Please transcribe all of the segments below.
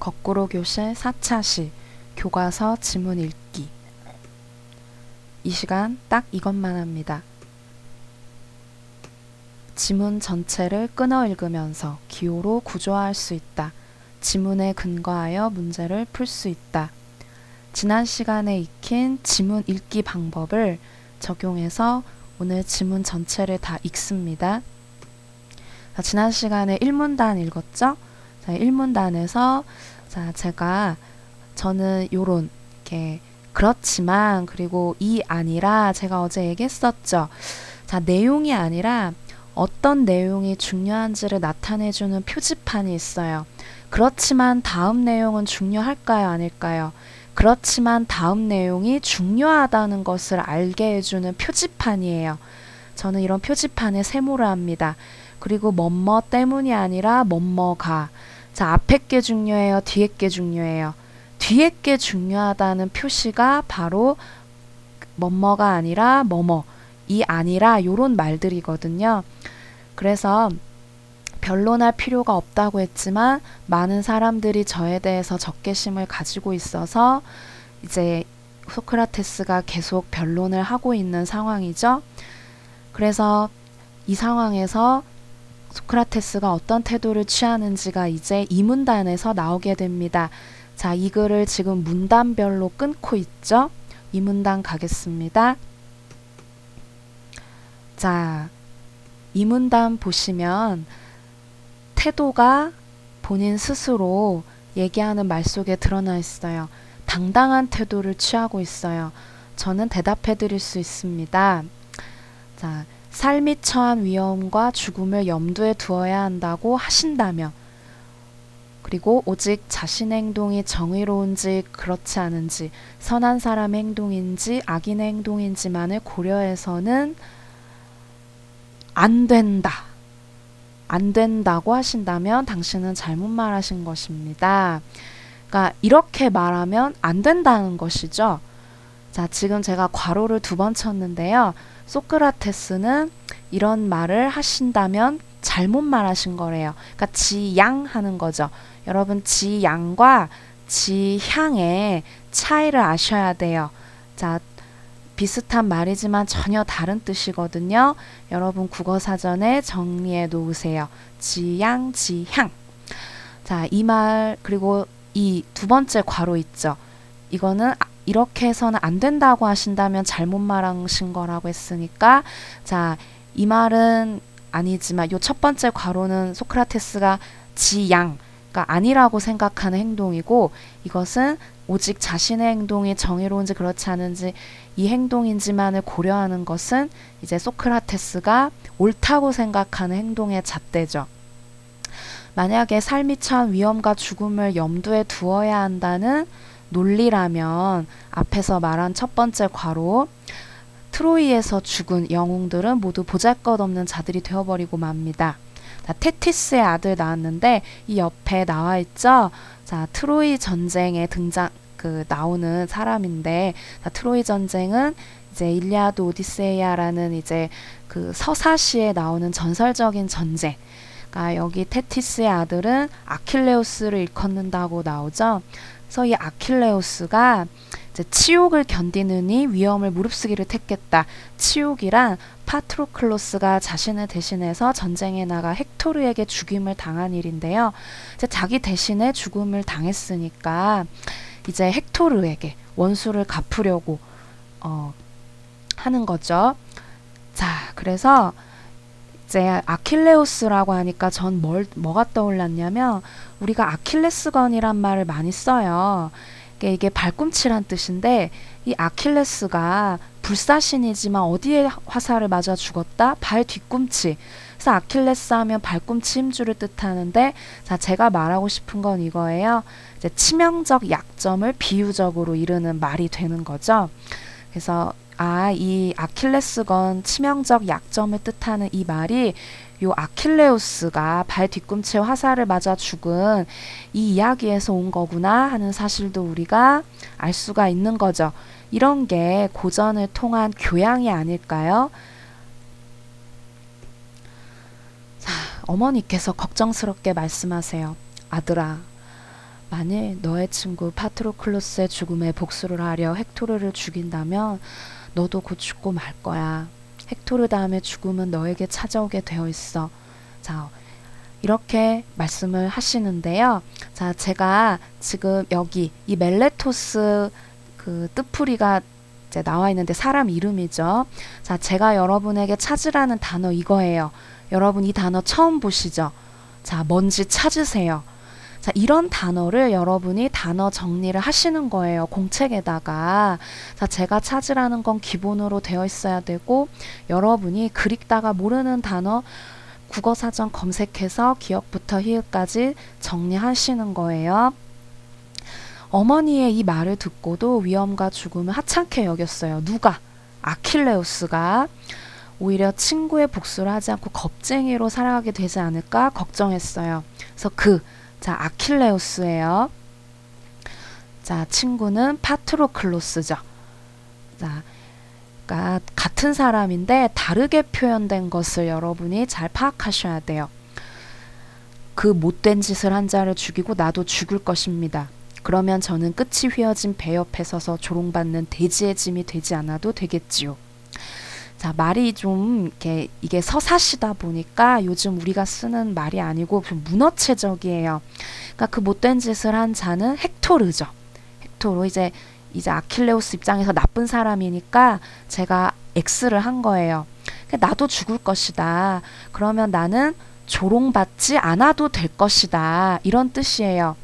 거꾸로 교실 4차시 교과서 지문 읽기. 이 시간 딱 이것만 합니다. 지문 전체를 끊어 읽으면서 기호로 구조화할 수 있다. 지문에 근거하여 문제를 풀 수 있다. 지난 시간에 익힌 지문 읽기 방법을 적용해서 오늘 지문 전체를 다 읽습니다. 자, 지난 시간에 1문단 읽었죠? 자, 1문단에서 저는 요런 이렇게 그렇지만 그리고 이 아니라 제가 어제 얘기했었죠. 자, 내용이 아니라 어떤 내용이 중요한지를 나타내주는 표지판이 있어요. 그렇지만 다음 내용은 중요할까요? 아닐까요? 그렇지만 다음 내용이 중요하다는 것을 알게 해주는 표지판이에요. 저는 이런 표지판에 세모를 합니다. 그리고 뭐뭐 때문이 아니라 뭐뭐가. 자, 앞에 게 중요해요? 뒤에 게 중요해요? 뒤에 게 중요하다는 표시가 바로 뭐뭐가 아니라 뭐뭐, 이 아니라 요런 말들이거든요. 그래서 변론할 필요가 없다고 했지만 많은 사람들이 저에 대해서 적개심을 가지고 있어서 이제 소크라테스가 계속 변론을 하고 있는 상황이죠. 그래서 이 상황에서 소크라테스가 어떤 태도를 취하는지가 이제 이 문단에서 나오게 됩니다. 자, 이 글을 지금 문단별로 끊고 있죠. 이 문단 가겠습니다. 자, 이 문단 보시면 태도가 본인 스스로 얘기하는 말 속에 드러나 있어요. 당당한 태도를 취하고 있어요. 저는 대답해 드릴 수 있습니다. 자, 삶이 처한 위험과 죽음을 염두에 두어야 한다고 하신다며, 그리고 오직 자신의 행동이 정의로운지 그렇지 않은지, 선한 사람의 행동인지 악인의 행동인지만을 고려해서는 안 된다. 안 된다고 하신다면 당신은 잘못 말하신 것입니다. 그러니까 이렇게 말하면 안 된다는 것이죠. 자, 지금 제가 괄호를 2번 쳤는데요. 소크라테스는 이런 말을 하신다면 잘못 말하신 거래요. 그러니까 지양 하는 거죠. 여러분, 지양과 지향의 차이를 아셔야 돼요. 자, 비슷한 말이지만 전혀 다른 뜻이거든요. 여러분 국어사전에 정리해 놓으세요. 지양, 지향. 자, 이 말, 그리고 이 2번째 괄호 있죠. 이거는 이렇게 해서는 안 된다고 하신다면 잘못 말하신 거라고 했으니까, 자, 이 말은 아니지만 요 첫 번째 괄호는 소크라테스가 지양, 그러니까 아니라고 생각하는 행동이고, 이것은 오직 자신의 행동이 정의로운지 그렇지 않은지 이 행동인지만을 고려하는 것은 이제 소크라테스가 옳다고 생각하는 행동의 잣대죠. 만약에 삶이 처한 위험과 죽음을 염두에 두어야 한다는 논리라면 앞에서 말한 첫 번째 괄호, 트로이에서 죽은 영웅들은 모두 보잘것없는 자들이 되어버리고 맙니다. 자, 테티스의 아들 나왔는데 이 옆에 나와 있죠. 자, 트로이 전쟁에 나오는 사람인데, 자, 트로이 전쟁은 이제 일리아드 오디세이아라는 이제 그 서사시에 나오는 전설적인 전쟁. 그러니까 여기 테티스의 아들은 아킬레우스를 일컫는다고 나오죠. 그래서 이 아킬레우스가 이제 치욕을 견디느니 위험을 무릅쓰기를 택했다. 치욕이란 파트로클로스가 자신을 대신해서 전쟁에 나가 헥토르에게 죽임을 당한 일인데요. 이제 자기 대신에 죽음을 당했으니까 이제 헥토르에게 원수를 갚으려고 하는 거죠. 자, 그래서 이제 아킬레우스라고 하니까 전 뭐가 떠올랐냐면, 우리가 아킬레스건이란 말을 많이 써요. 이게 발꿈치란 뜻인데, 이 아킬레스가 불사신이지만 어디에 화살을 맞아 죽었다? 발 뒤꿈치. 그래서 아킬레스 하면 발꿈치 힘줄을 뜻하는데, 자, 제가 말하고 싶은 건 이거예요. 이제 치명적 약점을 비유적으로 이르는 말이 되는 거죠. 그래서 이 아킬레스건 치명적 약점을 뜻하는 이 말이 요 아킬레우스가 발 뒤꿈치에 화살을 맞아 죽은 이 이야기에서 온 거구나 하는 사실도 우리가 알 수가 있는 거죠. 이런 게 고전을 통한 교양이 아닐까요? 자, 어머니께서 걱정스럽게 말씀하세요. 아들아, 만일 너의 친구 파트로클로스의 죽음에 복수를 하려 헥토르를 죽인다면 너도 곧 죽고 말 거야. 헥토르 다음에 죽음은 너에게 찾아오게 되어 있어. 자, 이렇게 말씀을 하시는데요. 자, 제가 지금 여기 이 멜레토스 그 뜻풀이가 이제 나와 있는데 사람 이름이죠. 자, 제가 여러분에게 찾으라는 단어 이거예요. 여러분 이 단어 처음 보시죠? 자, 뭔지 찾으세요. 자, 이런 단어를 여러분이 단어 정리를 하시는 거예요. 공책에다가. 자, 제가 찾으라는 건 기본으로 되어 있어야 되고, 여러분이 글 읽다가 모르는 단어 국어사전 검색해서 기역부터 히읗까지 정리하시는 거예요. 어머니의 이 말을 듣고도 위험과 죽음을 하찮게 여겼어요. 누가? 아킬레우스가. 오히려 친구의 복수를 하지 않고 겁쟁이로 살아가게 되지 않을까 걱정했어요. 그래서 자, 아킬레우스예요. 자, 친구는 파트로클로스죠. 자, 그러니까 같은 사람인데 다르게 표현된 것을 여러분이 잘 파악하셔야 돼요. 그 못된 짓을 한 자를 죽이고 나도 죽을 것입니다. 그러면 저는 끝이 휘어진 배 옆에 서서 조롱받는 돼지의 짐이 되지 않아도 되겠지요. 자, 말이 좀 이게 서사시다 보니까 요즘 우리가 쓰는 말이 아니고 좀 문어체적이에요. 그러니까 그 못된 짓을 한 자는 헥토르죠. 헥토르 이제 아킬레우스 입장에서 나쁜 사람이니까 제가 X를 한 거예요. 그러니까 나도 죽을 것이다. 그러면 나는 조롱받지 않아도 될 것이다. 이런 뜻이에요.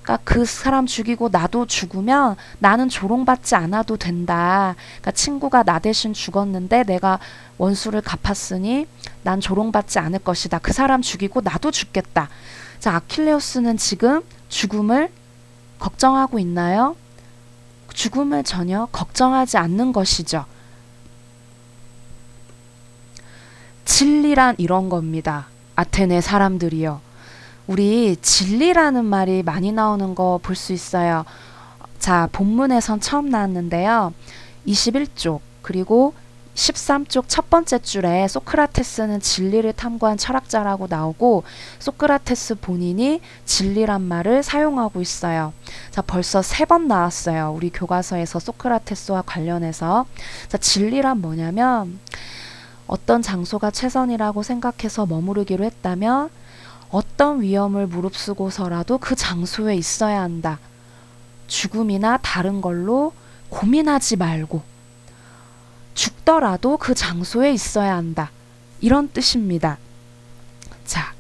그러니까 그 사람 죽이고 나도 죽으면 나는 조롱받지 않아도 된다. 그러니까 친구가 나 대신 죽었는데 내가 원수를 갚았으니 난 조롱받지 않을 것이다. 그 사람 죽이고 나도 죽겠다. 자, 아킬레우스는 지금 죽음을 걱정하고 있나요? 죽음을 전혀 걱정하지 않는 것이죠. 진리란 이런 겁니다. 아테네 사람들이요. 우리 진리라는 말이 많이 나오는 거 볼 수 있어요. 자, 본문에선 처음 나왔는데요. 21쪽 그리고 13쪽 첫 번째 줄에 소크라테스는 진리를 탐구한 철학자라고 나오고 소크라테스 본인이 진리란 말을 사용하고 있어요. 자, 벌써 3번 나왔어요. 우리 교과서에서 소크라테스와 관련해서. 자, 진리란 뭐냐면 어떤 장소가 최선이라고 생각해서 머무르기로 했다면 어떤 위험을 무릅쓰고서라도 그 장소에 있어야 한다. 죽음이나 다른 걸로 고민하지 말고 죽더라도 그 장소에 있어야 한다. 이런 뜻입니다. 자,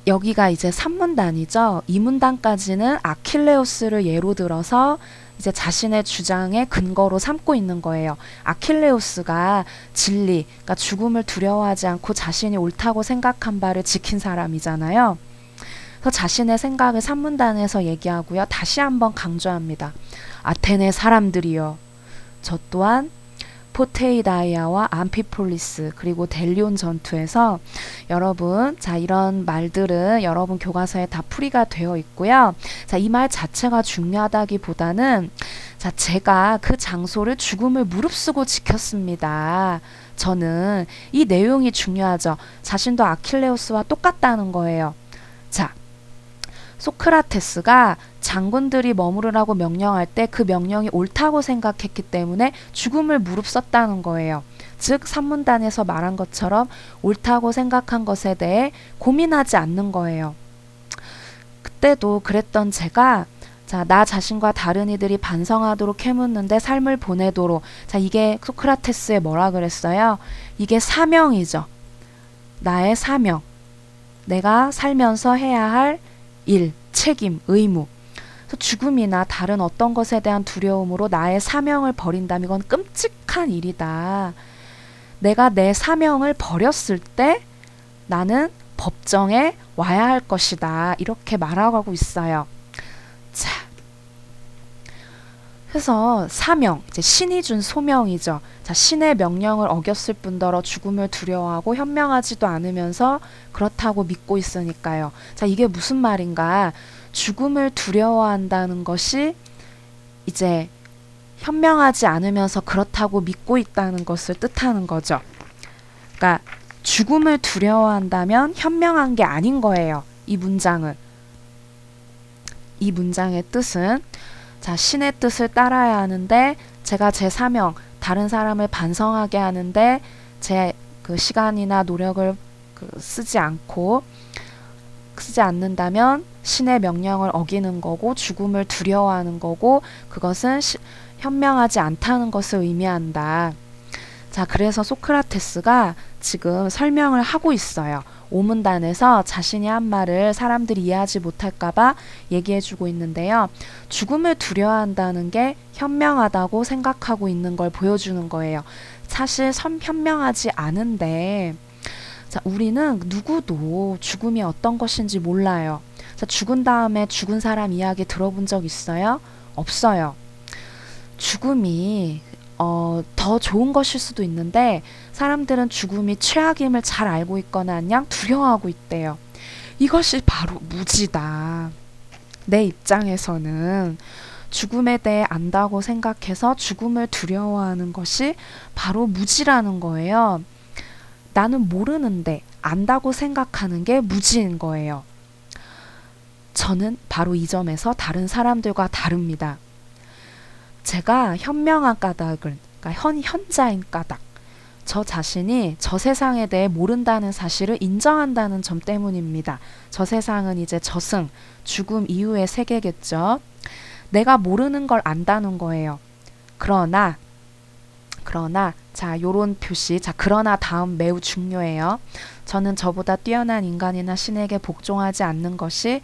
여기가 이제 3문단이죠. 2문단까지는 아킬레우스를 예로 들어서 이제 자신의 주장의 근거로 삼고 있는 거예요. 아킬레우스가 진리, 그러니까 죽음을 두려워하지 않고 자신이 옳다고 생각한 바를 지킨 사람이잖아요. 그래서 자신의 생각을 3문단에서 얘기하고요. 다시 한번 강조합니다. 아테네 사람들이여. 저 또한 포테이다이아와 암피폴리스 그리고 델리온 전투에서 여러분, 자, 이런 말들은 여러분 교과서에 다 풀이가 되어 있고요. 자, 이 말 자체가 중요하다기보다는 자, 제가 그 장소를 죽음을 무릅쓰고 지켰습니다. 저는 이 내용이 중요하죠. 자신도 아킬레우스와 똑같다는 거예요. 자, 소크라테스가 장군들이 머무르라고 명령할 때 그 명령이 옳다고 생각했기 때문에 죽음을 무릅썼다는 거예요. 즉 3문단에서 말한 것처럼 옳다고 생각한 것에 대해 고민하지 않는 거예요. 그때도 그랬던 제가 자, 나 자신과 다른 이들이 반성하도록 캐묻는데 삶을 보내도록. 자, 이게 소크라테스의 뭐라 그랬어요? 이게 사명이죠. 나의 사명. 내가 살면서 해야 할 일, 책임, 의무. 죽음이나 다른 어떤 것에 대한 두려움으로 나의 사명을 버린다면 이건 끔찍한 일이다. 내가 내 사명을 버렸을 때 나는 법정에 와야 할 것이다. 이렇게 말하고 있어요. 자, 그래서 사명, 이제 신이 준 소명이죠. 자, 신의 명령을 어겼을 뿐더러 죽음을 두려워하고 현명하지도 않으면서 그렇다고 믿고 있으니까요. 자, 이게 무슨 말인가? 죽음을 두려워한다는 것이 이제 현명하지 않으면서 그렇다고 믿고 있다는 것을 뜻하는 거죠. 그러니까 죽음을 두려워한다면 현명한 게 아닌 거예요. 이 문장은. 이 문장의 뜻은 자, 신의 뜻을 따라야 하는데 제가 제 사명, 다른 사람을 반성하게 하는데 제 그 시간이나 노력을 쓰지 않는다면 신의 명령을 어기는 거고 죽음을 두려워하는 거고 그것은 현명하지 않다는 것을 의미한다. 자, 그래서 소크라테스가 지금 설명을 하고 있어요. 오문단에서 자신이 한 말을 사람들이 이해하지 못할까봐 얘기해주고 있는데요. 죽음을 두려워한다는 게 현명하다고 생각하고 있는 걸 보여주는 거예요. 사실 현명하지 않은데 자, 우리는 누구도 죽음이 어떤 것인지 몰라요. 자, 죽은 다음에 죽은 사람 이야기 들어본 적 있어요? 없어요. 죽음이 더 좋은 것일 수도 있는데 사람들은 죽음이 최악임을 잘 알고 있거나 그냥 두려워하고 있대요. 이것이 바로 무지다. 내 입장에서는 죽음에 대해 안다고 생각해서 죽음을 두려워하는 것이 바로 무지라는 거예요. 나는 모르는데 안다고 생각하는 게 무지인 거예요. 저는 바로 이 점에서 다른 사람들과 다릅니다. 제가 현명한 까닭을, 그러니까 현자인 까닭, 저 자신이 저 세상에 대해 모른다는 사실을 인정한다는 점 때문입니다. 저 세상은 이제 저승, 죽음 이후의 세계겠죠. 내가 모르는 걸 안다는 거예요. 그러나 자, 요런 표시. 자, 그러나 다음 매우 중요해요. 저는 저보다 뛰어난 인간이나 신에게 복종하지 않는 것이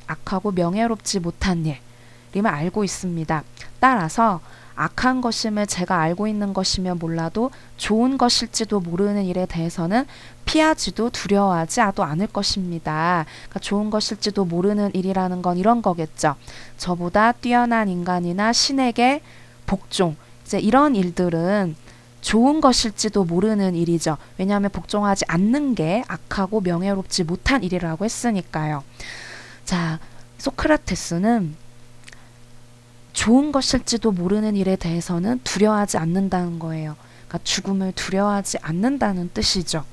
악하고 명예롭지 못한 일임을 알고 있습니다. 따라서 악한 것임을 제가 알고 있는 것이면 몰라도 좋은 것일지도 모르는 일에 대해서는 피하지도 두려워하지도 않을 것입니다. 그러니까 좋은 것일지도 모르는 일이라는 건 이런 거겠죠. 저보다 뛰어난 인간이나 신에게 복종. 이제 이런 일들은 좋은 것일지도 모르는 일이죠. 왜냐하면 복종하지 않는 게 악하고 명예롭지 못한 일이라고 했으니까요. 자, 소크라테스는 좋은 것일지도 모르는 일에 대해서는 두려워하지 않는다는 거예요. 그러니까 죽음을 두려워하지 않는다는 뜻이죠.